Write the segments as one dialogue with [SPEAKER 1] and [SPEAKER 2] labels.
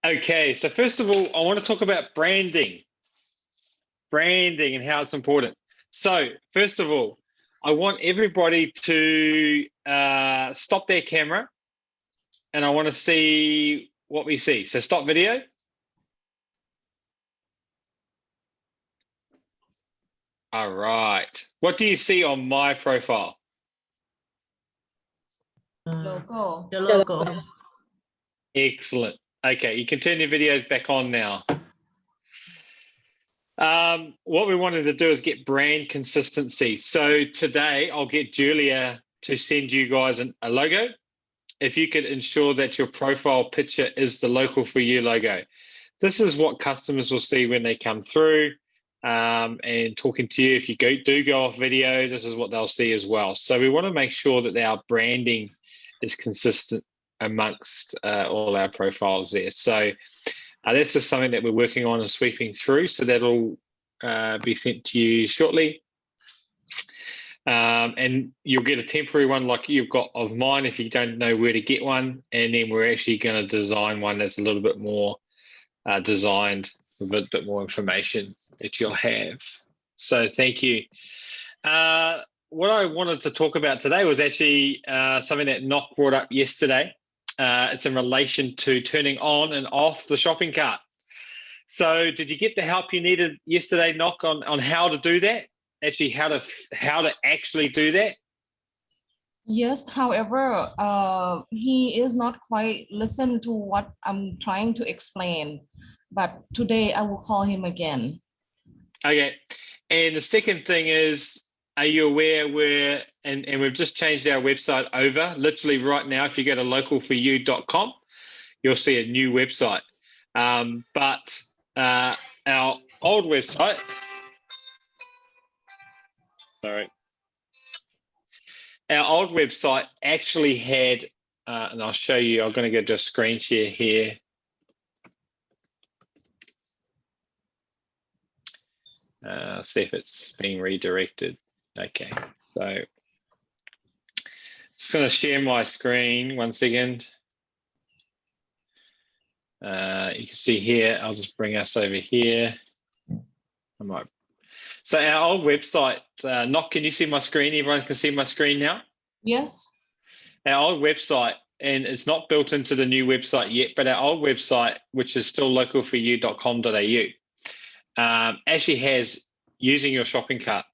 [SPEAKER 1] Okay, so first of all, I want to talk about branding and how it's important. So first of all, I want everybody to stop their camera and I want to see what we see. So stop video. All right. What do you see on my profile?
[SPEAKER 2] Logo.
[SPEAKER 3] The logo.
[SPEAKER 1] Excellent. Okay, you can turn your videos back on now. What we wanted to do is get brand consistency. So today I'll get Julia to send you guys a logo. If you could ensure that your profile picture is the Local For You logo. This is what customers will see when they come through and talking to you. If you do go off video, this is what they'll see as well. So we want to make sure that our branding is consistent amongst all our profiles there. So that's just something that we're working on and sweeping through. So that'll be sent to you shortly. And you'll get a temporary one like you've got of mine if you don't know where to get one. And then we're actually going to design one that's a little bit more designed with a bit more information that you'll have. So thank you. What I wanted to talk about today was actually something that Nock brought up yesterday. It's in relation to turning on and off the shopping cart. So did you get the help you needed yesterday, Nock, on how to do that? Actually, how to actually do that?
[SPEAKER 2] Yes, however, he is not quite listen to what I'm trying to explain. But today I will call him again.
[SPEAKER 1] Okay. And the second thing is, are you aware and we've just changed our website over, literally right now, if you go to localforyou.com, you'll see a new website. But our old website, sorry, our old website actually had, and I'll show you, I'm going to go to a screen share here. See if it's being redirected. Okay, so just going to share my screen 1 second. You can see here, I'll just bring us over here. So our old website, Nock, can you see my screen? Everyone can see my screen now?
[SPEAKER 2] Yes.
[SPEAKER 1] Our old website, and it's not built into the new website yet, but our old website, which is still localforyou.com.au, actually has using your shopping cart.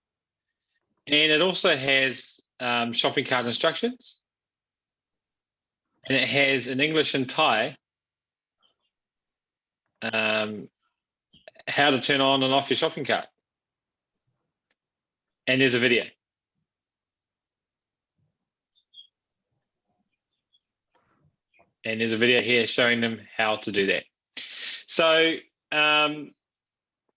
[SPEAKER 1] And it also has shopping cart instructions. And it has in English and Thai how to turn on and off your shopping cart. And there's a video. And there's a video here showing them how to do that. So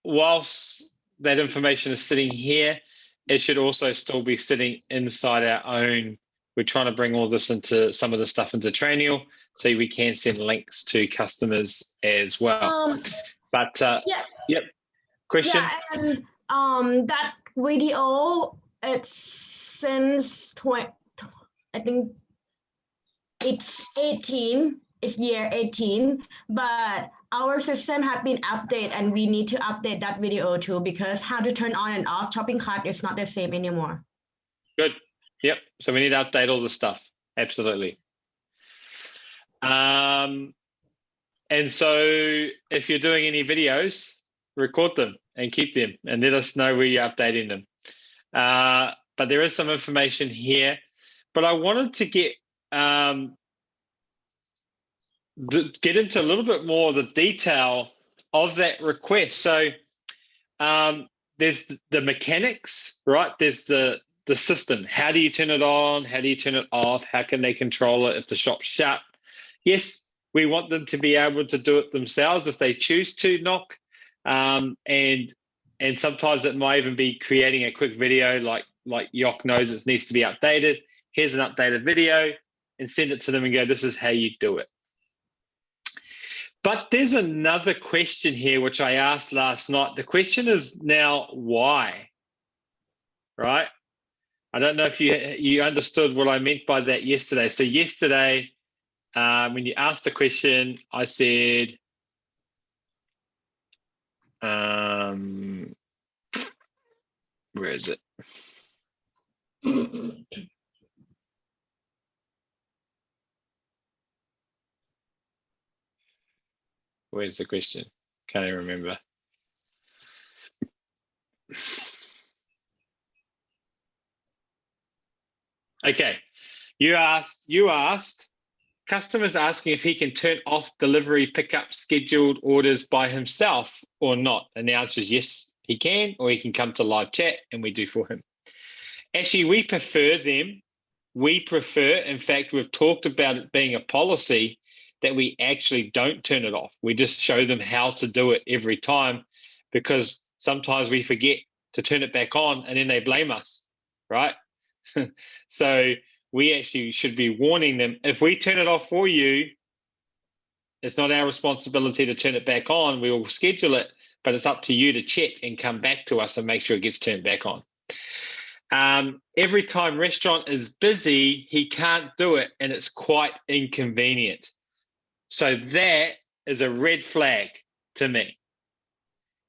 [SPEAKER 1] whilst that information is sitting here, it should also still be sitting inside our own. We're trying to bring all this into some of the stuff into Traineo so we can send links to customers as well. But
[SPEAKER 3] yeah.
[SPEAKER 1] Yep. Question?
[SPEAKER 3] Yeah, and that video, it's since I think it's 18, it's year 18, but our system has been updated and we need to update that video too because how to turn on and off shopping cart is not the same anymore.
[SPEAKER 1] Good. Yep. So we need to update all the stuff. Absolutely. And so if you're doing any videos, record them and keep them and let us know where you're updating them. But there is some information here, but I wanted to get into a little bit more of the detail of that request. So there's the mechanics, right? There's the system. How do you turn it on? How do you turn it off? How can they control it if the shop's shut? Yes, we want them to be able to do it themselves if they choose to, Nock. And sometimes it might even be creating a quick video like Yock knows it needs to be updated. Here's an updated video and send it to them and go, this is how you do it. But there's another question here, which I asked last night. The question is now why, right? I don't know if you understood what I meant by that yesterday. So yesterday, when you asked the question, I said, Where is it? Where's the question? Can't even remember. Okay, you asked, customers asking if he can turn off delivery pickup scheduled orders by himself or not. And the answer is yes, he can, or he can come to live chat and we do for him. Actually, we prefer them. We prefer, in fact, we've talked about it being a policy that we actually don't turn it off. We just show them how to do it every time, because sometimes we forget to turn it back on and then they blame us, right? So we actually should be warning them. If we turn it off for you, it's not our responsibility to turn it back on. We will schedule it, but it's up to you to check and come back to us and make sure it gets turned back on. Every time restaurant is busy, he can't do it, and it's quite inconvenient. So that is a red flag to me.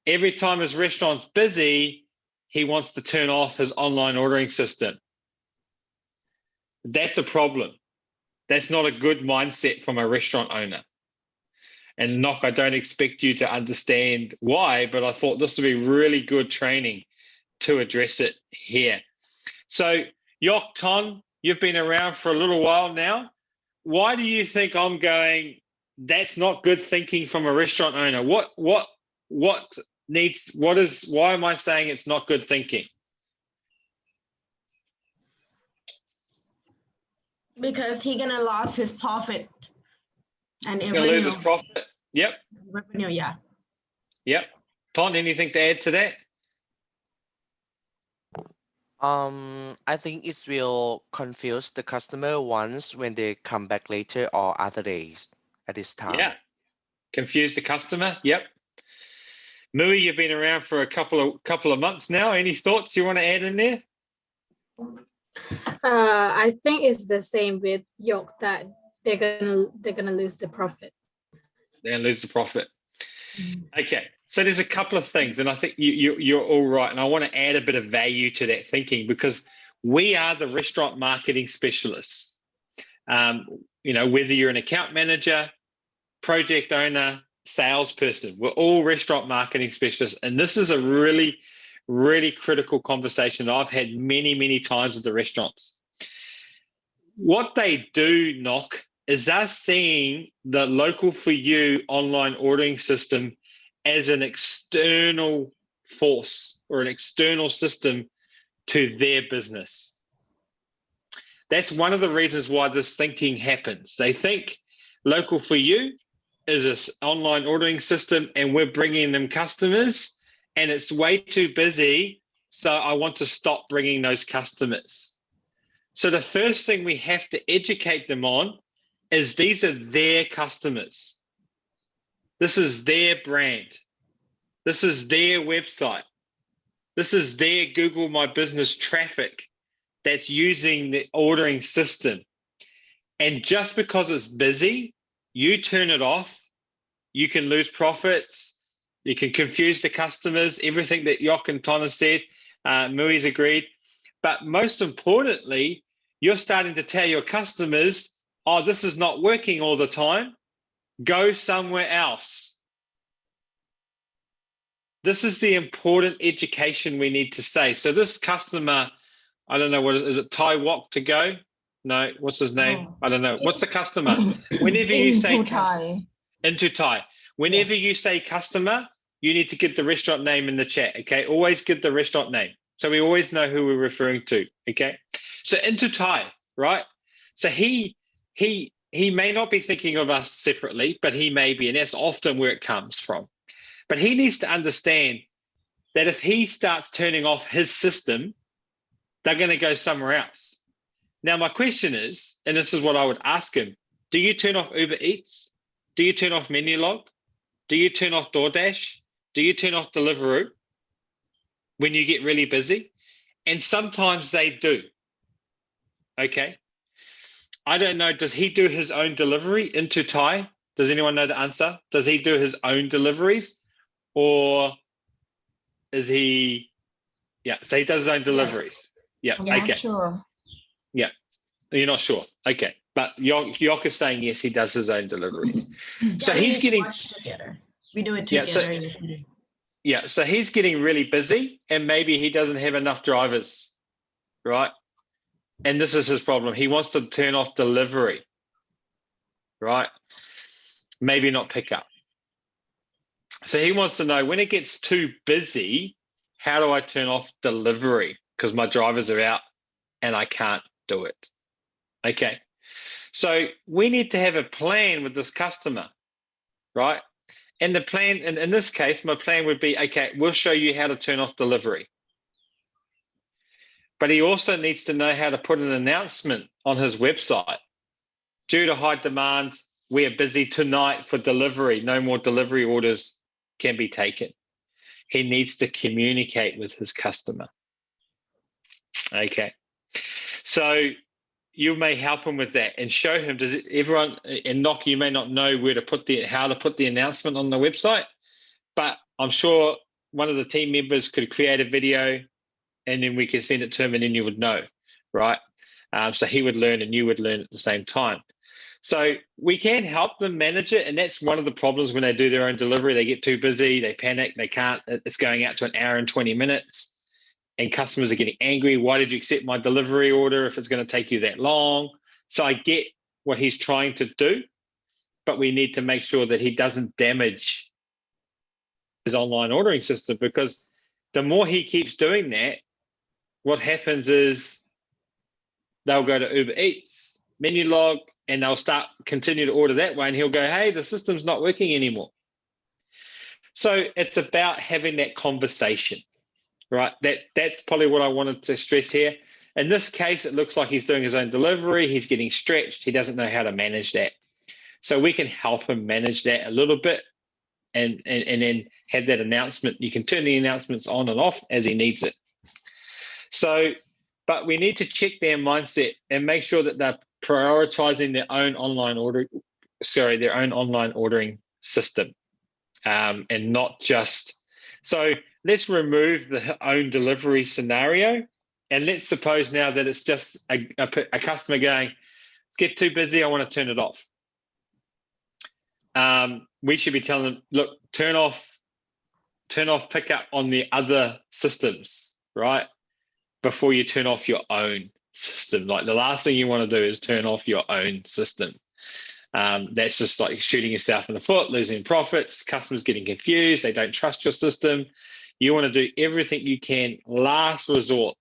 [SPEAKER 1] Every time his restaurant's busy, he wants to turn off his online ordering system. That's a problem. That's not a good mindset from a restaurant owner. And Nock, I don't expect you to understand why, but I thought this would be really good training to address it here. So, Yok Ton, you've been around for a little while now. Why do you think I'm going, that's not good thinking from a restaurant owner? Why am I saying it's not good thinking?
[SPEAKER 3] Because he's gonna lose his profit and
[SPEAKER 1] He's going to lose his profit. Yep.
[SPEAKER 3] Revenue, yeah.
[SPEAKER 1] Yep. Ton, anything to add to that?
[SPEAKER 4] I think it will confuse the customer once when they come back later or other days at this time.
[SPEAKER 1] Yeah. Confuse the customer. Yep. Mui, you've been around for a couple of months now. Any thoughts you want to add in there?
[SPEAKER 5] I think it's the same with Yok, that they're gonna lose the profit.
[SPEAKER 1] They're going to lose the profit. Okay, so there's a couple of things, and I think you're all right, and I want to add a bit of value to that thinking, because we are the restaurant marketing specialists. Whether you're an account manager, project owner, salesperson, we're all restaurant marketing specialists, and this is a really, really critical conversation that I've had many, many times with the restaurants. What they do, Nock, is they're seeing the Local For You online ordering system as an external force or an external system to their business. That's one of the reasons why this thinking happens. They think Local For You is this online ordering system and we're bringing them customers and it's way too busy, so I want to stop bringing those customers. So the first thing we have to educate them on is these are their customers. This is their brand. This is their website. This is their Google My Business traffic that's using the ordering system. And just because it's busy, you turn it off, you can lose profits, you can confuse the customers, everything that Yok and Ton has said, Mui's agreed. But most importantly, you're starting to tell your customers, oh, this is not working all the time. Go somewhere else. This is the important education we need to say. So this customer, I don't know, is it Tai Wok to go? No, what's his name?
[SPEAKER 2] Oh.
[SPEAKER 1] I don't know. What's the customer? Whenever you say Into Thai. Whenever you say customer, you need to give the restaurant name in the chat, okay? Always give the restaurant name. So we always know who we're referring to, okay? So Into Thai, right? So he may not be thinking of us separately, but he may be, and that's often where it comes from. But he needs to understand that if he starts turning off his system, they're going to go somewhere else. Now, my question is, and this is what I would ask him, do you turn off Uber Eats? Do you turn off Menulog? Do you turn off DoorDash? Do you turn off Deliveroo when you get really busy? And sometimes they do. Okay. I don't know. Does he do his own delivery into Thai? Does anyone know the answer? Does he do his own deliveries? Or Is he? Yeah. So he does his own deliveries. Yeah.
[SPEAKER 2] I'm not
[SPEAKER 1] Okay.
[SPEAKER 2] sure.
[SPEAKER 1] You're not sure. Okay. But Yok is saying yes, he does his own deliveries. So
[SPEAKER 3] Yeah, we
[SPEAKER 1] he's
[SPEAKER 3] need to
[SPEAKER 1] getting.
[SPEAKER 3] watch together. We do it
[SPEAKER 1] Yeah, so-
[SPEAKER 3] together usually.
[SPEAKER 1] Yeah. So he's getting really busy, and maybe he doesn't have enough drivers, right? And this is his problem. He wants to turn off delivery, right? Maybe not pick up. So he wants to know when it gets too busy, how do I turn off delivery? Because my drivers are out and I can't do it. Okay. So we need to have a plan with this customer, right? And the plan, in this case, my plan would be, okay, we'll show you how to turn off delivery. But he also needs to know how to put an announcement on his website. Due to high demand, we are busy tonight for delivery. No more delivery orders can be taken. He needs to communicate with his customer. Okay. So you may help him with that and show him, does it, everyone, and Nock, you may not know how to put the announcement on the website, but I'm sure one of the team members could create a video and then we could send it to him and then you would know, right? So he would learn and you would learn at the same time. So we can help them manage it. And that's one of the problems when they do their own delivery. They get too busy, they panic, they can't, it's going out to an hour and 20 minutes and customers are getting angry. Why did you accept my delivery order if it's going to take you that long? So I get what he's trying to do, but we need to make sure that he doesn't damage his online ordering system, because the more he keeps doing that, what happens is they'll go to Uber Eats, Menulog, and they'll continue to order that way. And he'll go, hey, the system's not working anymore. So it's about having that conversation, right? That's probably what I wanted to stress here. In this case, it looks like he's doing his own delivery. He's getting stretched. He doesn't know how to manage that. So we can help him manage that a little bit and then have that announcement. You can turn the announcements on and off as he needs it. So, but we need to check their mindset and make sure that they're prioritizing their own online ordering system, and not just. So let's remove the own delivery scenario, and let's suppose now that it's just a customer going, "It's get too busy. I want to turn it off." We should be telling them, "Look, turn off pickup on the other systems, right? Before you turn off your own system." Like the last thing you want to do is turn off your own system. That's just like shooting yourself in the foot, losing profits, customers getting confused, they don't trust your system. You want to do everything you can. Last resort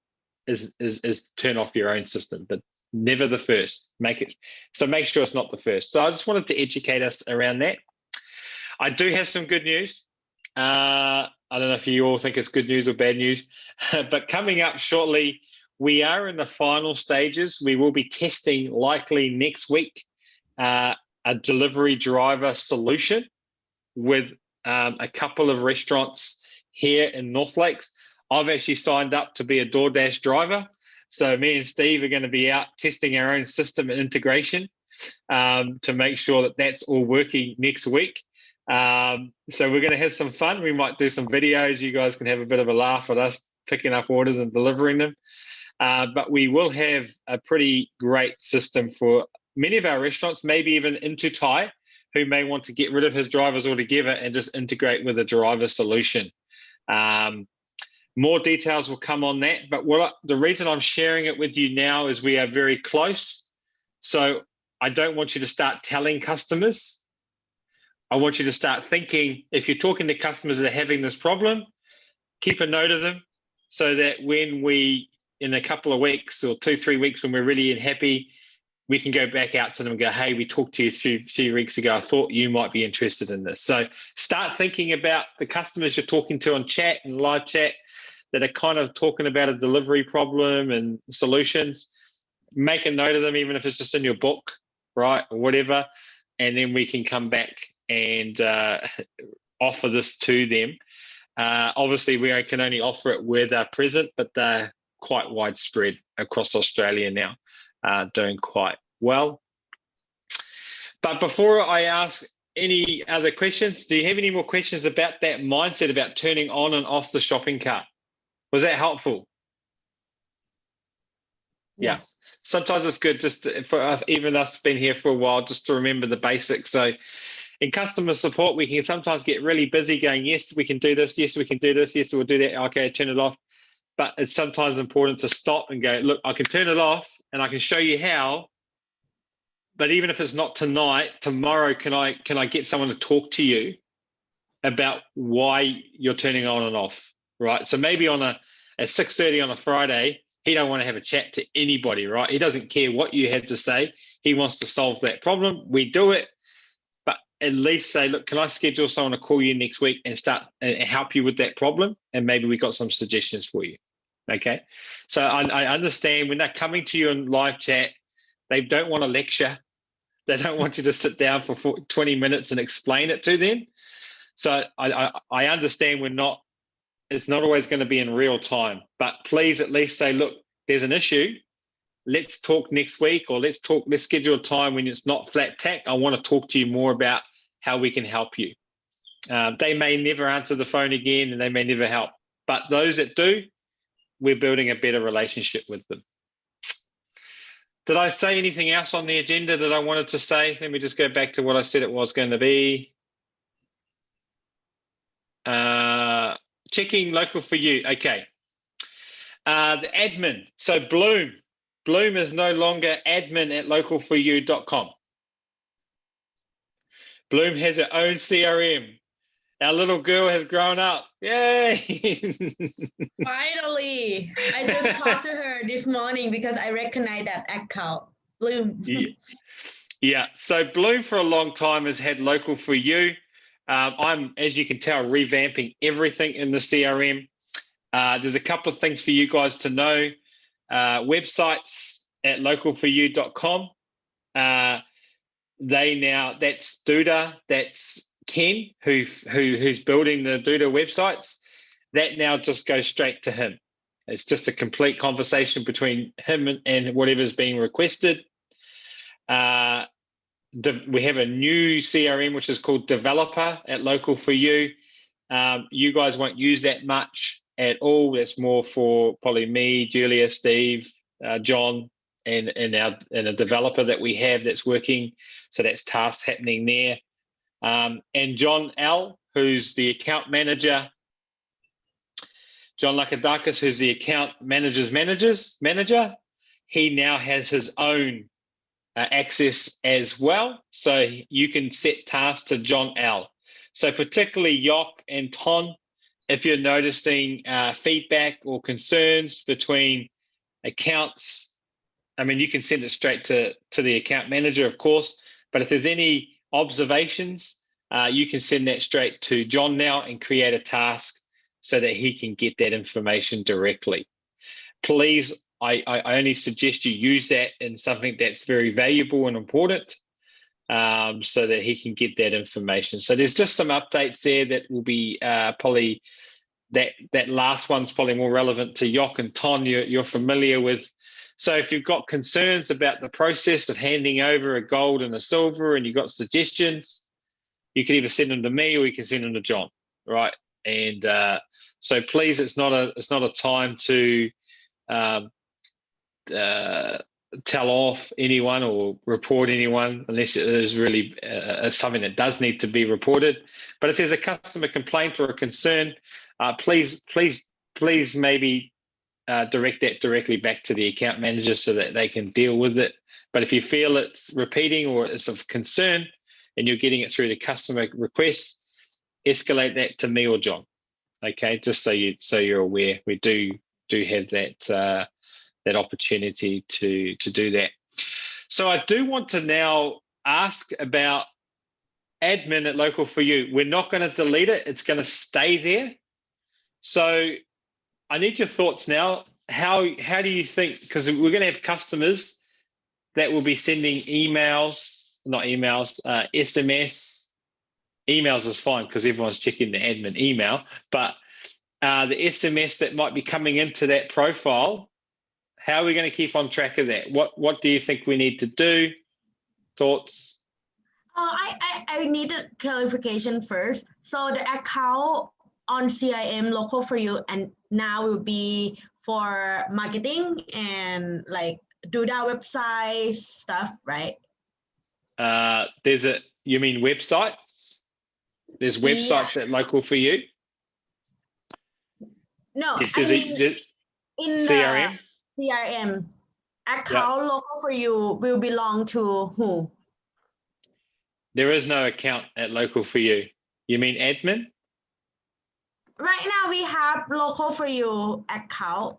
[SPEAKER 1] is turn off your own system, but never the first. Make sure it's not the first. So I just wanted to educate us around that. I do have some good news. I don't know if you all think it's good news or bad news, but coming up shortly, we are in the final stages. We will be testing likely next week a delivery driver solution with a couple of restaurants here in North Lakes. I've actually signed up to be a DoorDash driver. So me and Steve are going to be out testing our own system and integration to make sure that that's all working next week. So we're going to have some fun. We might do some videos. You guys can have a bit of a laugh at us picking up orders and delivering them. But we will have a pretty great system for many of our restaurants, maybe even into Thai, who may want to get rid of his drivers altogether and just integrate with a driver solution. More details will come on that. But the reason I'm sharing it with you now is we are very close. So I don't want you to start telling customers. I want you to start thinking, if you're talking to customers that are having this problem, keep a note of them so that when in a couple of weeks or 2-3 weeks, when we're really happy, we can go back out to them and go, hey, we talked to you 3 weeks ago. I thought you might be interested in this. So start thinking about the customers you're talking to on chat and live chat that are kind of talking about a delivery problem and solutions. Make a note of them, even if it's just in your book, right, or whatever, and then we can come back and offer this to them. Obviously, we can only offer it where they're present, but they're quite widespread across Australia now, doing quite well. But before I ask any other questions? Do you have any more questions about that mindset about turning on and off the shopping cart? Was that helpful? Yeah.
[SPEAKER 2] Yes.
[SPEAKER 1] Sometimes it's good just for even us been here for a while just to remember the basics. So in customer support, we can sometimes get really busy going, yes, we can do this. Yes, we can do this. Yes, we'll do that. Okay, turn it off. But it's sometimes important to stop and go, look, I can turn it off and I can show you how. But even if it's not tonight, tomorrow, can I get someone to talk to you about why you're turning on and off, right? So maybe at 6:30 on a Friday, he don't want to have a chat to anybody, right? He doesn't care what you have to say. He wants to solve that problem. We do it, but at least say, look, can I schedule someone to call you next week and start and help you with that problem? And maybe we got some suggestions for you. Okay. So I understand when they're coming to you in live chat, they don't want a lecture. They don't want you to sit down for 20 minutes and explain it to them. So I understand it's not always going to be in real time, but please at least say, look, there's an issue. Let's talk next week, or let's schedule a time when it's not flat tack. I want to talk to you more about how we can help you. They may never answer the phone again and they may never help, but those that do, we're building a better relationship with them. Did I say anything else on the agenda that I wanted to say? Let me just go back to what I said it was going to be. Checking local for you. Okay. The admin. So Bloom is no longer admin at localforyou.com. Bloom has her own CRM. Our little girl has grown up. Yay!
[SPEAKER 3] Finally, I just talked to her this morning because I recognize that account. Bloom.
[SPEAKER 1] Yeah. So Bloom for a long time has had local for you. I'm, as you can tell, revamping everything in the CRM. There's a couple of things for you guys to know. Websites at localforyou.com. That's Duda, that's Ken, who's building the Duda websites. That now just goes straight to him. It's just a complete conversation between him and whatever's being requested. We have a new CRM, which is called Developer at Local for You. You guys won't use that much at all. That's more for probably me, Julia, Steve, John, and a developer that we have that's working. So that's tasks happening there. And John L, who's the account manager, John Lakadakis, who's the account manager, he now has his own access as well. So you can set tasks to John L. So particularly Yok and Ton, if you're noticing feedback or concerns between accounts, I mean, you can send it straight to the account manager, of course, but if there's any observations, you can send that straight to John now and create a task so that he can get that information directly. Please, I only suggest you use that in something that's very valuable and important, so that he can get that information. So there's just some updates there that will be probably, that last one's probably more relevant to Yok and Ton, you're familiar with. So if you've got concerns about the process of handing over a gold and a silver and you've got suggestions, you can either send them to me or you can send them to John, right? And so please, it's not a time to tell off anyone or report anyone unless it is really something that does need to be reported. But if there's a customer complaint or a concern, please maybe direct that directly back to the account manager so that they can deal with it. But if you feel it's repeating or it's of concern and you're getting it through the customer requests, escalate that to me or John. Okay, just so you're aware, we do have that opportunity to do that. So I do want to now ask about admin at Local for You. We're not going to delete it. It's going to stay there. So I need your thoughts now. How do you think, because we're going to have customers that will be sending SMS. Emails is fine because everyone's checking the admin email, but the SMS that might be coming into that profile, how are we going to keep on track of that? What do you think we need to do? Thoughts?
[SPEAKER 3] I need a clarification first. So the account on CIM local for you and now will be for marketing and like do that website stuff, right?
[SPEAKER 1] You mean websites? There's
[SPEAKER 3] Yeah.
[SPEAKER 1] websites at local for you.
[SPEAKER 3] No,
[SPEAKER 1] Yes,
[SPEAKER 3] I
[SPEAKER 1] there's
[SPEAKER 3] mean in
[SPEAKER 1] CRM.
[SPEAKER 3] the CRM account local for you will belong to who?
[SPEAKER 1] There is no account at local for you. You mean admin?
[SPEAKER 3] Right now we have local for you account.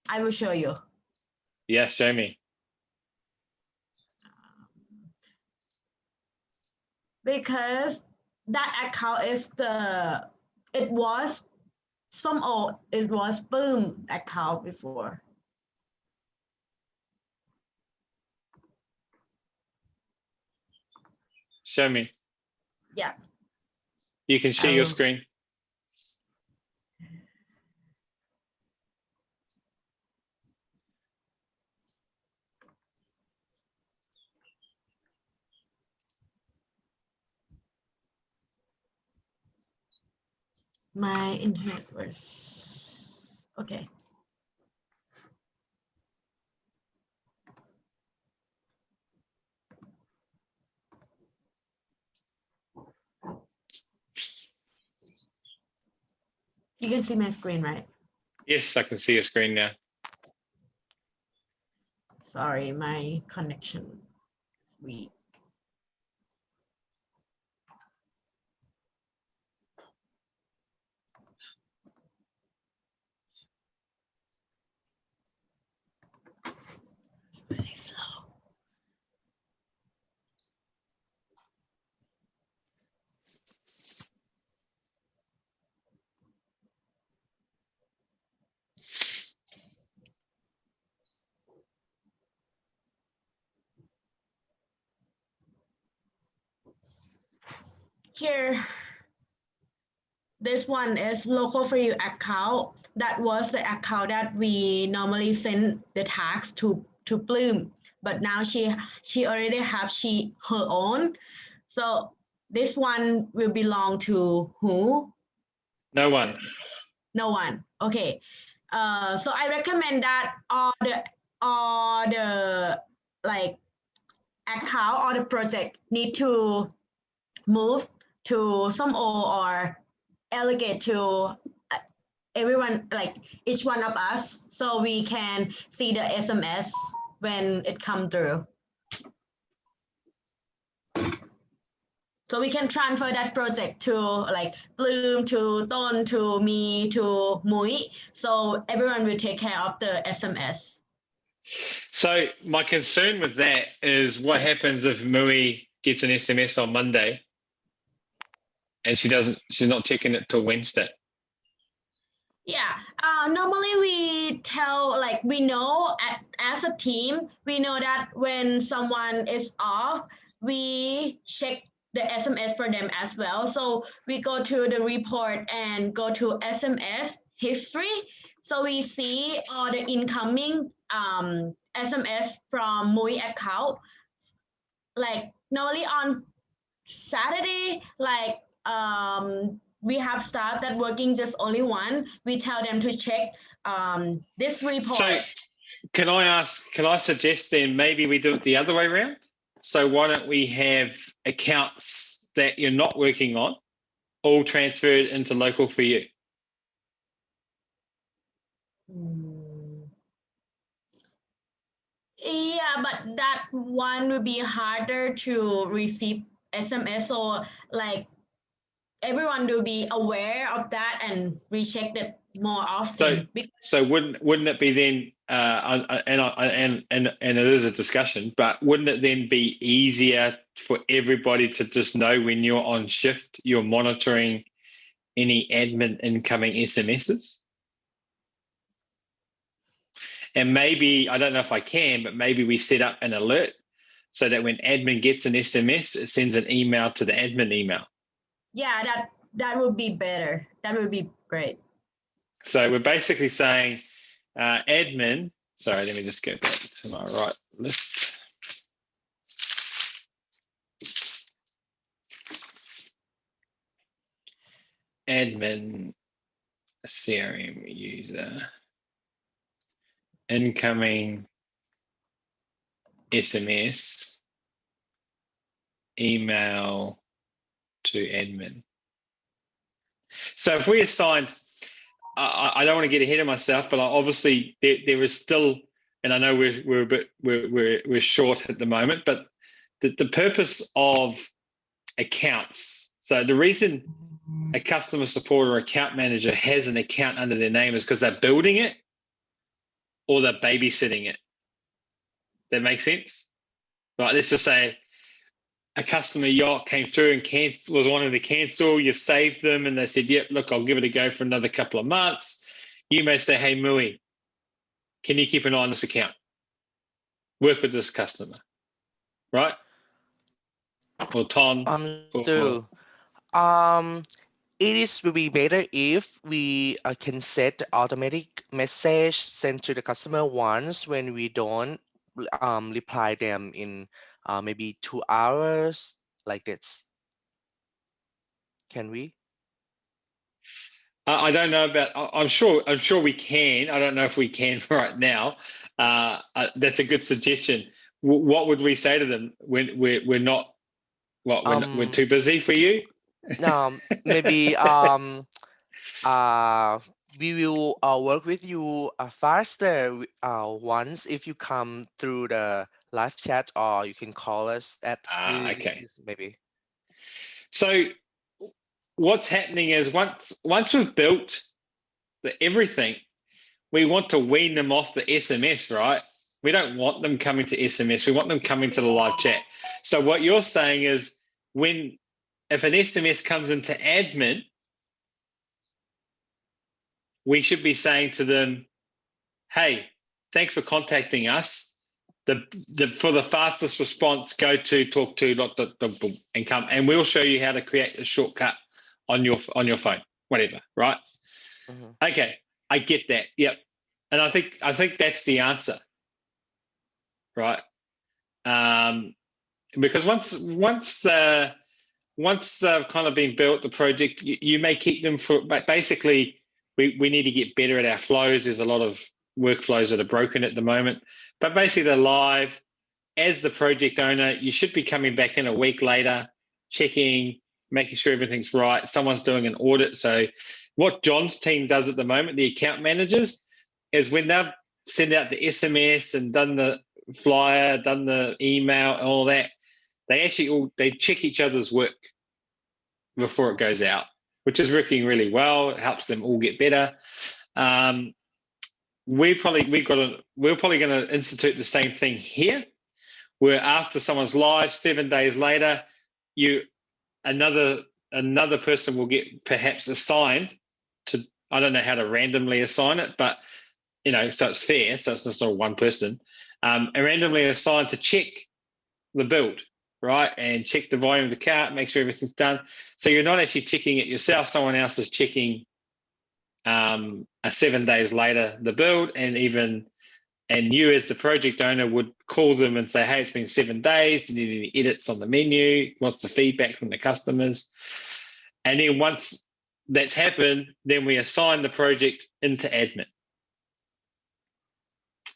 [SPEAKER 3] I will show you.
[SPEAKER 1] Yeah, show me.
[SPEAKER 3] Because that account is it was Boom account before.
[SPEAKER 1] Show me.
[SPEAKER 3] Yeah.
[SPEAKER 1] You can share your
[SPEAKER 3] will.
[SPEAKER 1] screen.
[SPEAKER 3] My internet was okay. You can see my screen, right?
[SPEAKER 1] Yes, I can see your screen now.
[SPEAKER 3] Sorry, my connection is weak. It's really slow. Here, this one is local for you account. That was the account that we normally send the task to Bloom, but now she already have her own. So this one will belong to who?
[SPEAKER 1] No one.
[SPEAKER 3] No one. Okay. So I recommend that all the like account or the project need to move to some or allocate to everyone, like each one of us, so we can see the SMS when it come through. So we can transfer that project to like Bloom, to Ton, to me, to Mui. So everyone will take care of the SMS.
[SPEAKER 1] So my concern with that is what happens if Mui gets an SMS on Monday and she's not checking it till Wednesday.
[SPEAKER 3] Yeah, normally we tell, like we know as a team, we know that when someone is off, we check the SMS for them as well. So we go to the report and go to SMS history. So we see all the incoming SMS from Mui account. Like normally on Saturday, like we have staff that working just only one. We tell them to check this report.
[SPEAKER 1] So can I suggest then maybe we do it the other way around? So why don't we have accounts that you're not working on all transferred into local for you?
[SPEAKER 3] Yeah, but that one would be harder to receive SMS, or like everyone will be aware of that and recheck it more often.
[SPEAKER 1] So wouldn't it be then? And it is a discussion, but wouldn't it then be easier for everybody to just know when you're on shift, you're monitoring any admin incoming SMSs? And maybe, I don't know if I can, but maybe we set up an alert so that when admin gets an SMS, it sends an email to the admin email.
[SPEAKER 3] Yeah, that would be better. That would be great.
[SPEAKER 1] So we're basically saying admin, sorry, let me just go back to my right list. admin CRM user incoming SMS email to admin. So if we assigned, I don't want to get ahead of myself, but obviously there is still, and I know we're short at the moment, but the purpose of accounts. So the reason a customer support or account manager has an account under their name is because they're building it or they're babysitting it. That makes sense? Right, let's just say a customer yacht came through and was wanting to cancel. You've saved them and they said, yep, look, I'll give it a go for another couple of months. You may say, hey, Mui, can you keep an eye on this account? Work with this customer, right? Or Ton.
[SPEAKER 4] True. It will be better if we can set automatic message sent to the customer once when we don't reply them in maybe 2 hours, like this. Can we?
[SPEAKER 1] I don't know about. I'm sure we can. I don't know if we can right now. That's a good suggestion. What would we say to them when we're not? What we're too busy for you?
[SPEAKER 4] Maybe we will work with you faster once if you come through the live chat, or you can call us at
[SPEAKER 1] Okay.
[SPEAKER 4] maybe.
[SPEAKER 1] So what's happening is once we've built everything, we want to wean them off the SMS, right? We don't want them coming to SMS. We want them coming to the live chat. So what you're saying is if an SMS comes into admin, we should be saying to them, hey, thanks for contacting us. For the fastest response, go to talk to and come, and we'll show you how to create a shortcut on your phone, whatever, right?
[SPEAKER 4] Mm-hmm.
[SPEAKER 1] Okay, I get that. Yep. And I think that's the answer. Right. Because once they've kind of been built, the project, you may keep them for, but basically we need to get better at our flows. There's a lot of workflows that are broken at the moment, but basically they're live. As the project owner, you should be coming back in a week later, checking, making sure everything's right. Someone's doing an audit. So what John's team does at the moment, the account managers, is when they've sent out the SMS and done the flyer, done the email, and all that, they check each other's work before it goes out, which is working really well. It helps them all get better. We're probably going to institute the same thing here, where after someone's live, 7 days later, another person will get perhaps assigned to, I don't know how to randomly assign it, but so it's fair, so it's just not one person, and randomly assigned to check the build, right, and check the volume of the cart, make sure everything's done. So you're not actually checking it yourself; someone else is checking. 7 days later, the build, and you as the project owner would call them and say, hey, it's been 7 days. Do you need any edits on the menu? What's the feedback from the customers? And then once that's happened, then we assign the project into admin.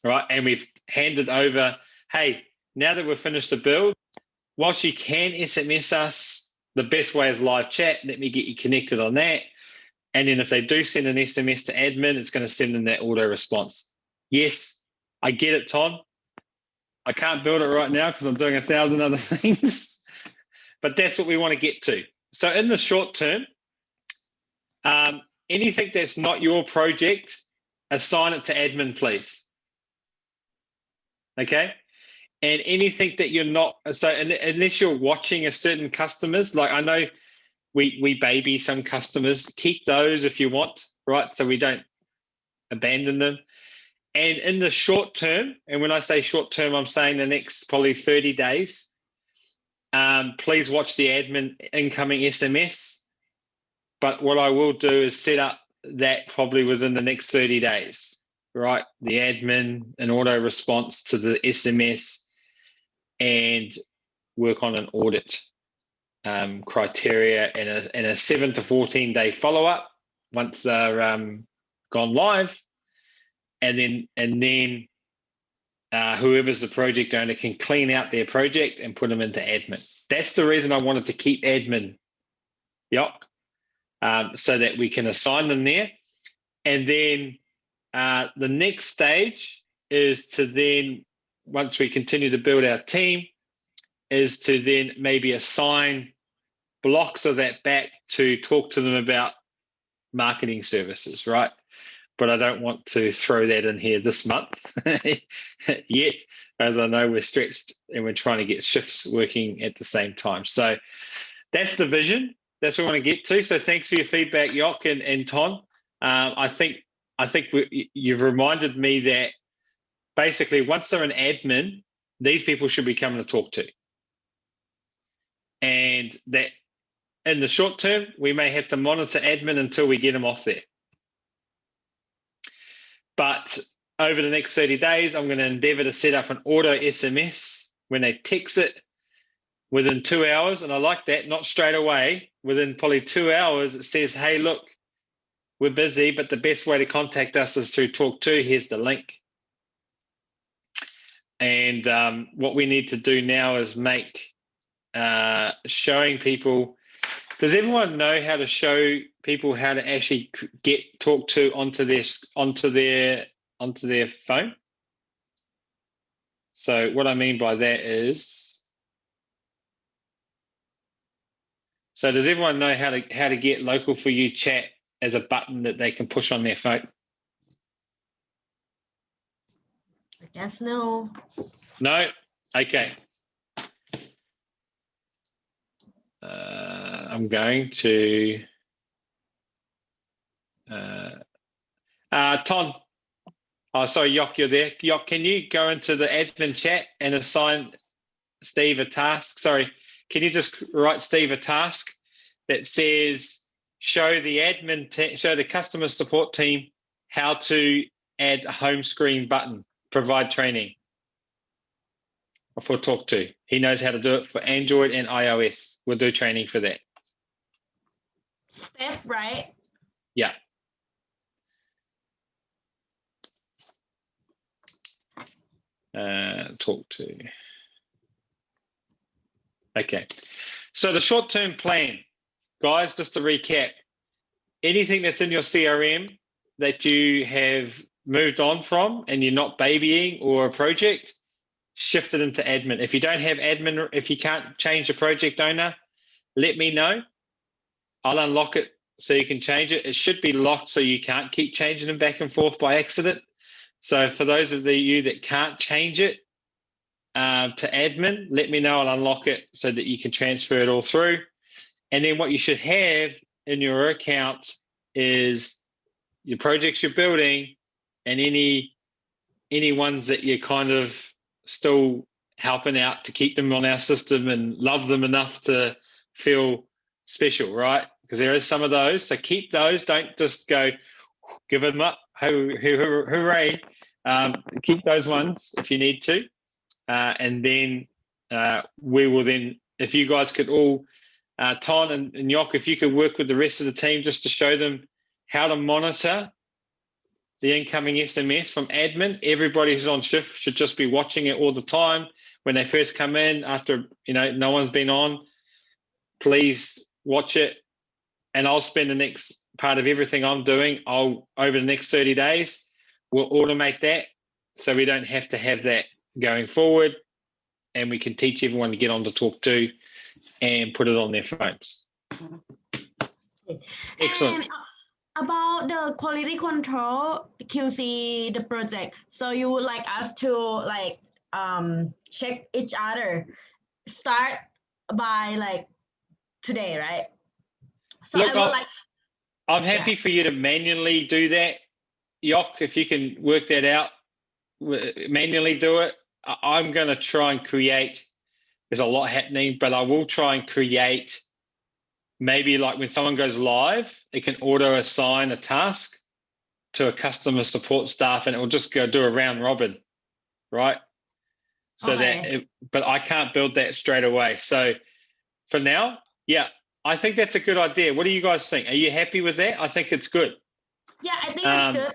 [SPEAKER 1] Right. And we've handed over, hey, now that we've finished the build, whilst you can SMS us, the best way is live chat. Let me get you connected on that. And then if they do send an SMS to admin, it's going to send them that auto response. Yes, I get it, Tom. I can't build it right now because I'm doing 1,000 other things, but that's what we want to get to. So in the short term, anything that's not your project, assign it to admin, please. Okay? And anything that you're not, so unless you're watching a certain customers, like I know we baby some customers, keep those if you want, right? So we don't abandon them. And in the short term, and when I say short term, I'm saying the next probably 30 days, please watch the admin incoming SMS. But what I will do is set up that probably within the next 30 days, right? The admin, an auto response to the SMS, and work on an audit criteria and a 7 to 14 day follow up once they're gone live, and then whoever's the project owner can clean out their project and put them into admin. That's the reason I wanted to keep admin, so that we can assign them there. And then the next stage is to then, once we continue to build our team, is to then maybe assign blocks of that back to talk to them about marketing services, right? But I don't want to throw that in here this month yet, as I know we're stretched and we're trying to get shifts working at the same time. So that's the vision. That's what I want to get to. So thanks for your feedback, Yock and Ton. I think you've reminded me that basically once they're an admin, these people should be coming to talk to. And that in the short term, we may have to monitor admin until we get them off there. But over the next 30 days, I'm going to endeavor to set up an auto SMS when they text it within 2 hours. And I like that, not straight away. Within probably 2 hours, it says, hey, look, we're busy, but the best way to contact us is through Talk To. Here's the link. And what we need to do now is make showing people. Does everyone know how to show people how to actually get Talk To onto their phone? So what I mean by that is, so does everyone know how to get Local For You chat as a button that they can push on their phone?
[SPEAKER 3] I guess no.
[SPEAKER 1] No? Okay. I'm going to Ton. Oh, sorry, Yock, you're there. Yock, can you go into the admin chat and assign Steve a task? Sorry, can you just write Steve a task that says show the customer support team how to add a home screen button, provide training for Talk To. He knows how to do it for Android and iOS. We'll do training for that.
[SPEAKER 3] Steph, right?
[SPEAKER 1] Yeah. Talk To. Okay. So the short-term plan, guys, just to recap, anything that's in your CRM that you have moved on from and you're not babying or a project, shift it into admin. If you don't have admin, if you can't change the project owner, let me know. I'll unlock it so you can change it. It should be locked so you can't keep changing them back and forth by accident. So for those of you that can't change it to admin, let me know. I'll unlock it so that you can transfer it all through. And then what you should have in your account is your projects you're building and any ones that you're kind of still helping out to keep them on our system and love them enough to feel special, right? Because there is some of those. So keep those. Don't just go give them up. Hooray. Keep those ones if you need to. And then we will then, if you guys could all, Ton and Yock, if you could work with the rest of the team just to show them how to monitor the incoming SMS from admin. Everybody who's on shift should just be watching it all the time. When they first come in, after no one's been on, please watch it. And I'll spend the next part of everything I'm doing. Over the next 30 days, we'll automate that so we don't have to have that going forward, and we can teach everyone to get on to Talk To and put it on their phones. Excellent.
[SPEAKER 3] And about the quality control, QC, the project. So you would like us to check each other, start by today, right? So
[SPEAKER 1] Look, I'm happy for you to manually do that. Yock, if you can work that out, manually do it. I'm going to try and create, there's a lot happening, but I will try and create maybe like when someone goes live, it can auto assign a task to a customer support staff and it will just go do a round robin, right? So
[SPEAKER 3] Okay.
[SPEAKER 1] but I can't build that straight away. So for now, Yeah, I think that's a good idea. What do you guys think? Are you happy with that? I think it's good.
[SPEAKER 3] Yeah, I think it's
[SPEAKER 1] Um,
[SPEAKER 3] good.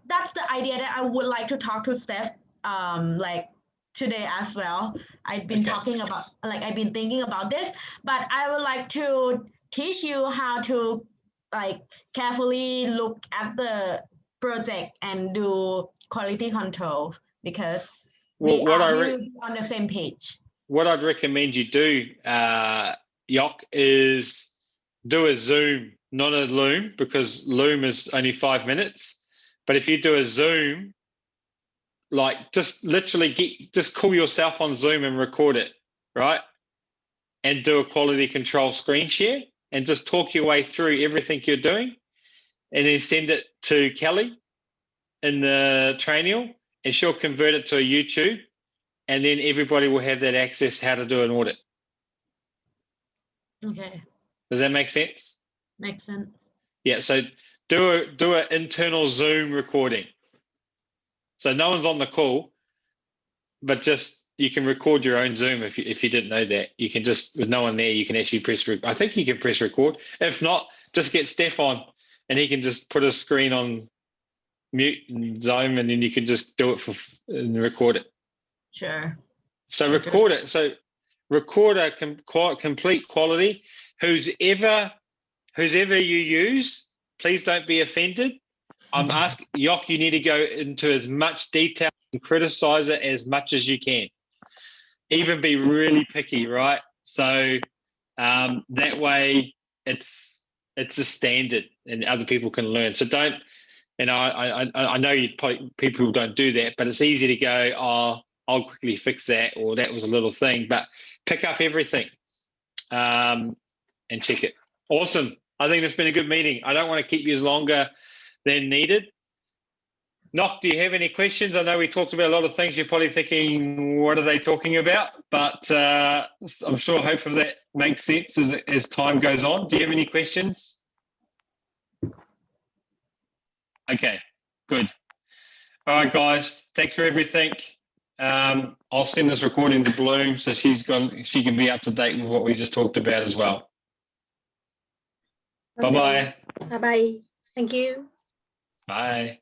[SPEAKER 3] That's the idea that I would like to talk to Steph like today as well. I've been
[SPEAKER 1] Okay.
[SPEAKER 3] talking about I've been thinking about this, but I would like to teach you how to like carefully look at the project and do quality control because
[SPEAKER 1] Well,
[SPEAKER 3] we
[SPEAKER 1] what
[SPEAKER 3] are
[SPEAKER 1] I
[SPEAKER 3] really on the same page.
[SPEAKER 1] what I'd recommend you do, Yok, is do a Zoom, not a Loom, because Loom is only 5 minutes. But if you do a Zoom, like just literally just call yourself on Zoom and record it, right? And do a quality control screen share and just talk your way through everything you're doing, and then send it to Kelly in the Training, and she'll convert it to a YouTube, and then everybody will have that access how to do an audit.
[SPEAKER 3] Okay,
[SPEAKER 1] Does that make sense?
[SPEAKER 3] makes sense.
[SPEAKER 1] Yeah. So do an internal Zoom recording. So no one's on the call, but just you can record your own Zoom if you didn't know that. You can just, with no one there, you can actually press. I think you can press record. If not, just get Steph on, and he can just put a screen on mute and Zoom, and then you can just do it and record it.
[SPEAKER 3] Sure.
[SPEAKER 1] So record it. So record a complete quality. Whoever you use, please don't be offended. I'm asking Yok, you need to go into as much detail and criticize it as much as you can. Even be really picky, right? So that way it's a standard and other people can learn. So don't, I know people don't do that, but it's easy to go, oh, I'll quickly fix that, or that was a little thing, but pick up everything and check it. Awesome. I think it's been a good meeting. I don't want to keep you longer than needed. Nok, do you have any questions? I know we talked about a lot of things. You're probably thinking, what are they talking about? But I'm sure hopefully that makes sense as time goes on. Do you have any questions? Okay, good. All right, guys. Thanks for everything. I'll send this recording to Bloom so she can be up to date with what we just talked about as well.
[SPEAKER 5] Okay.
[SPEAKER 1] Bye-bye.
[SPEAKER 5] Bye-bye. Thank you.
[SPEAKER 1] Bye.